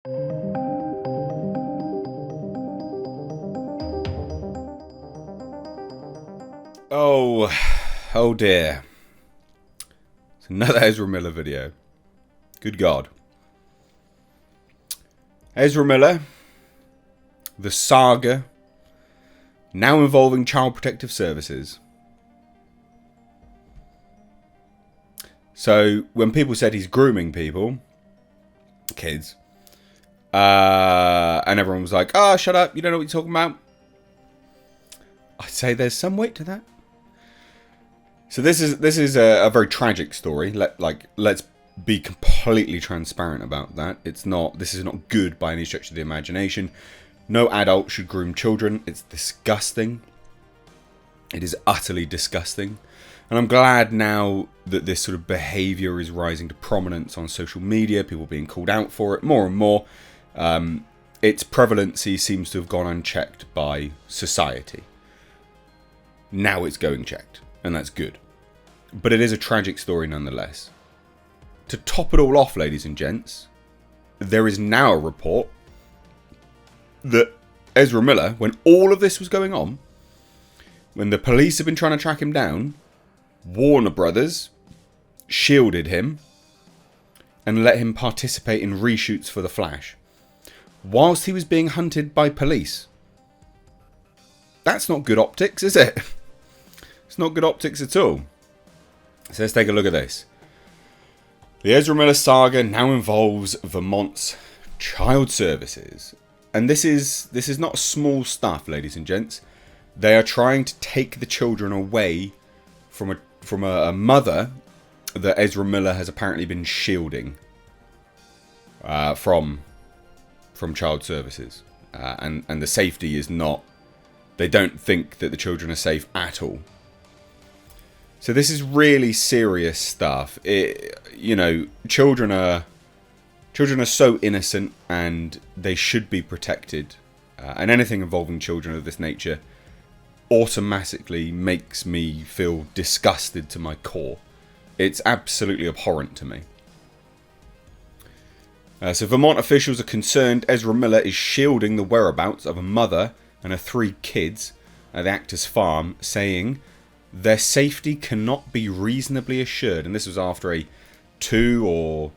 Oh dear. It's another Ezra Miller video. Good God. Ezra Miller, the Saga, now involving Child Protective Services. So when people said he's grooming people, kids, and everyone was like, "Oh, shut up, you don't know what you're talking about," I'd say there's some weight to that. So this is a very tragic story. Let's be completely transparent about that. This is not good by any stretch of the imagination. No adult should groom children. It's disgusting. It is utterly disgusting. And I'm glad now that this sort of behaviour is rising to prominence on social media, people being called out for it more and more. Its prevalency seems to have gone unchecked by society. Now it's going checked, and that's good. But it is a tragic story nonetheless. To top it all off, ladies and gents, there is now a report that Ezra Miller, when all of this was going on, when the police have been trying to track him down, Warner Brothers shielded him and let him participate in reshoots for The Flash whilst he was being hunted by police. That's not good optics, is it? It's not good optics at all. So let's take a look at this. The Ezra Miller saga now involves Vermont's child services. And this is not small stuff, ladies and gents. They are trying to take the children away from a mother that Ezra Miller has apparently been shielding from child services. And the safety is not... They don't think that the children are safe at all. So this is really serious stuff. Children are so innocent and they should be protected. And anything involving children of this nature automatically makes me feel disgusted to my core. It's absolutely abhorrent to me. So Vermont officials are concerned Ezra Miller is shielding the whereabouts of a mother and her 3 kids at the actor's farm, saying their safety cannot be reasonably assured. And this was after a 2 or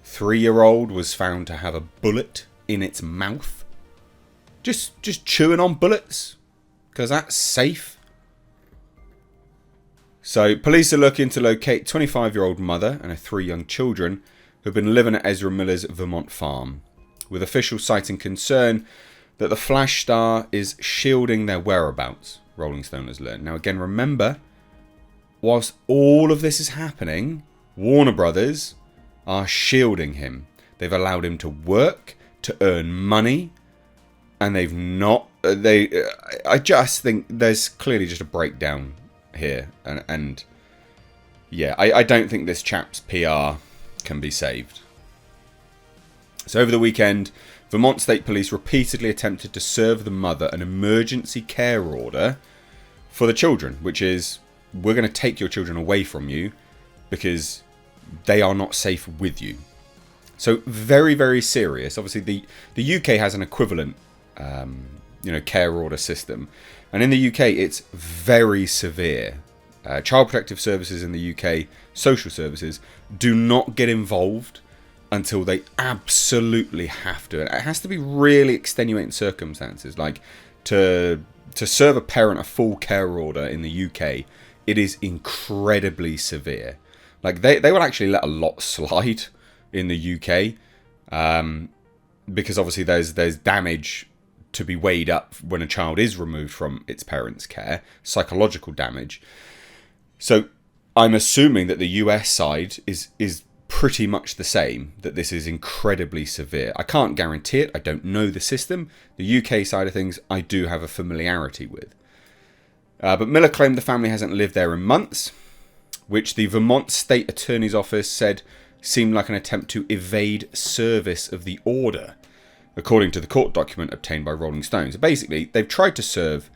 3-year-old was found to have a bullet in its mouth. Just chewing on bullets, because that's safe. So police are looking to locate 25-year-old mother and her 3 young children who have been living at Ezra Miller's Vermont farm, with officials citing concern that the Flash star is shielding their whereabouts, Rolling Stone has learned. Now again, remember, whilst all of this is happening, Warner Brothers are shielding him. They've allowed him to work, to earn money, and they've not... I just think there's clearly just a breakdown here. And yeah, I don't think this chap's PR can be saved. So over the weekend, Vermont State Police repeatedly attempted to serve the mother an emergency care order for the children, which is, we're going to take your children away from you because they are not safe with you. So very, very serious. Obviously, the UK has an equivalent, care order system, and in the UK, it's very severe. Child Protective Services in the UK, social services, do not get involved until they absolutely have to. And it has to be really extenuating circumstances, like to serve a parent a full care order in the UK. It is incredibly severe. Like they will actually let a lot slide in the UK, because obviously there's damage to be weighed up when a child is removed from its parents' care, psychological damage. So I'm assuming that the US side is pretty much the same, that this is incredibly severe. I can't guarantee it. I don't know the system. The UK side of things, I do have a familiarity with. But Miller claimed the family hasn't lived there in months, which the Vermont State Attorney's Office said seemed like an attempt to evade service of the order, according to the court document obtained by Rolling Stone. So basically, they've tried to serve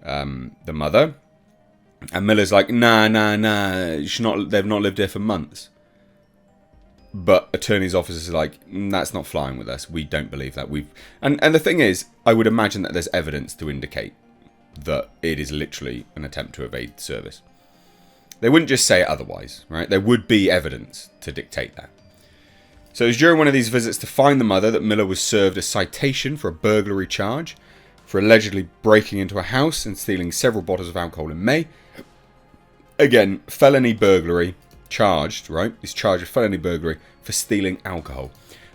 the mother, and Miller's like, nah, they've not lived there for months. But attorney's officers are like, that's not flying with us. We don't believe that. And the thing is, I would imagine that there's evidence to indicate that it is literally an attempt to evade service. They wouldn't just say it otherwise, right? There would be evidence to dictate that. So it was during one of these visits to find the mother that Miller was served a citation for a burglary charge for allegedly breaking into a house and stealing several bottles of alcohol in May. Again, felony burglary. Charged, right? He's charged with felony burglary for stealing alcohol.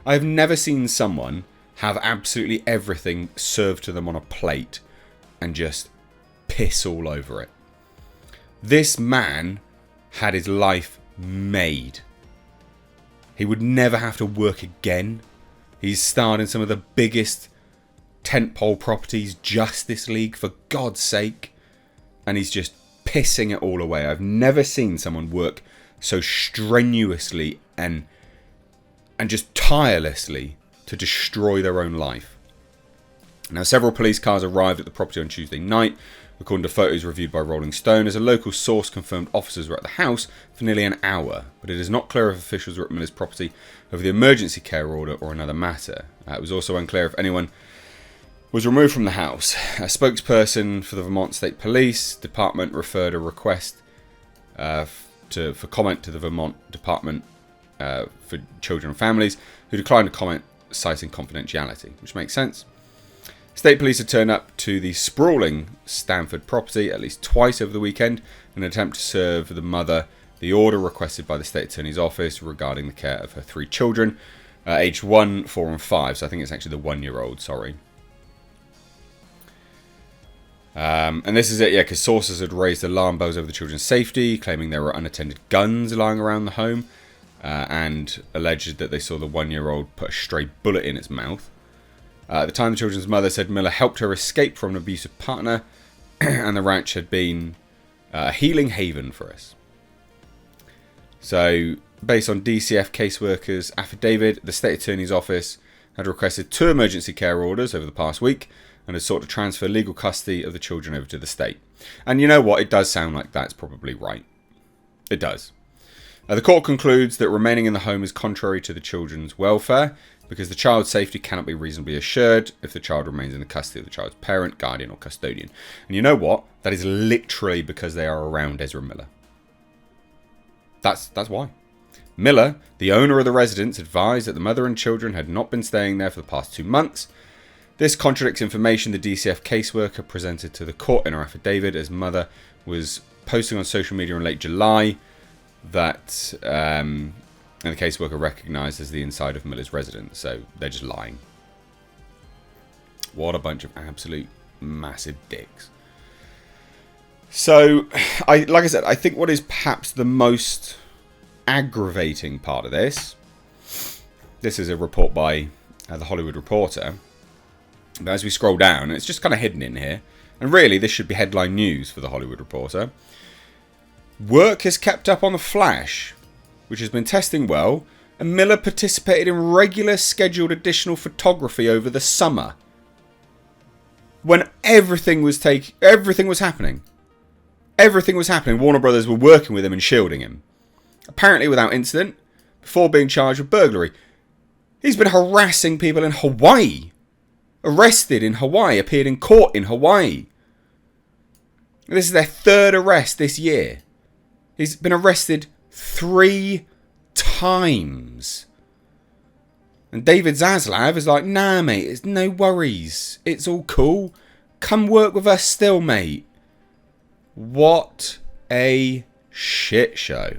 I have never seen someone have absolutely everything served to them on a plate and just piss all over it. This man had his life made. He would never have to work again. He's starred in some of the biggest tentpole properties, Justice League, for God's sake. And he's just pissing it all away. I've never seen someone work so strenuously and just tirelessly to destroy their own life. Now, several police cars arrived at the property on Tuesday night, according to photos reviewed by Rolling Stone, as a local source confirmed officers were at the house for nearly an hour, but it is not clear if officials were at Miller's property over the emergency care order or another matter. It was also unclear if anyone was removed from the house. A spokesperson for the Vermont State Police Department referred a request for comment to the Vermont Department for Children and Families, who declined to comment, citing confidentiality, which makes sense. State police had turned up to the sprawling Stanford property at least twice over the weekend in an attempt to serve the mother the order requested by the state attorney's office regarding the care of her 3 children, aged 1, 4 and 5, so I think it's actually the 1-year-old, sorry. And this is it, yeah, because sources had raised alarm bells over the children's safety, claiming there were unattended guns lying around the home, and alleged that they saw the 1-year-old put a stray bullet in its mouth. At the time, the children's mother said Miller helped her escape from an abusive partner, and the ranch had been a healing haven for us. So, based on DCF caseworkers' affidavit, the state attorney's office had requested 2 emergency care orders over the past week, and had sought to transfer legal custody of the children over to the state. And you know what? It does sound like that's probably right. It does. The court concludes that remaining in the home is contrary to the children's welfare, because the child's safety cannot be reasonably assured if the child remains in the custody of the child's parent, guardian, or custodian. And you know what? That is literally because they are around Ezra Miller. That's why. Miller, the owner of the residence, advised that the mother and children had not been staying there for the past 2 months. This contradicts information the DCF caseworker presented to the court in her affidavit, as mother was posting on social media in late July that and the caseworker recognised as the inside of Miller's residence. So they're just lying. What a bunch of absolute massive dicks. So, like I said, I think what is perhaps the most aggravating part of this is a report by the Hollywood Reporter. But as we scroll down, it's just kind of hidden in here. And really, this should be headline news for the Hollywood Reporter. Work has kept up on The Flash, which has been testing well, and Miller participated in regular scheduled additional photography over the summer. When everything was happening. Everything was happening. Warner Brothers were working with him and shielding him. Apparently without incident, before being charged with burglary. He's been harassing people in Hawaii. Arrested in Hawaii, appeared in court in Hawaii. This is their 3rd arrest this year. He's been arrested 3 times. And David Zaslav is like, nah, mate, it's no worries. It's all cool. Come work with us still, mate. What a shit show.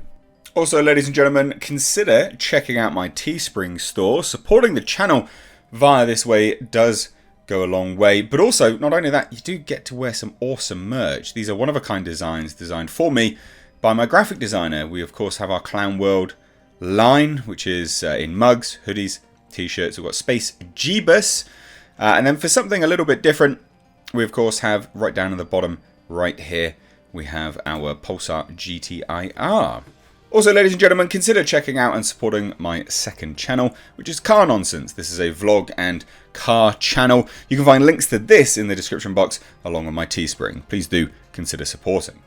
Also, ladies and gentlemen, consider checking out my Teespring store. Supporting the channel via this way does go a long way. But also, not only that, you do get to wear some awesome merch. These are one-of-a-kind designs designed for me by my graphic designer. We, of course, have our Clown World line, which is in mugs, hoodies, t-shirts. We've got Space Jeebus. And then for something a little bit different, we, of course, have right down at the bottom right here, we have our Pulsar GTIR. Also, ladies and gentlemen, consider checking out and supporting my second channel, which is Car Nonsense. This is a vlog and car channel. You can find links to this in the description box, along with my Teespring. Please do consider supporting.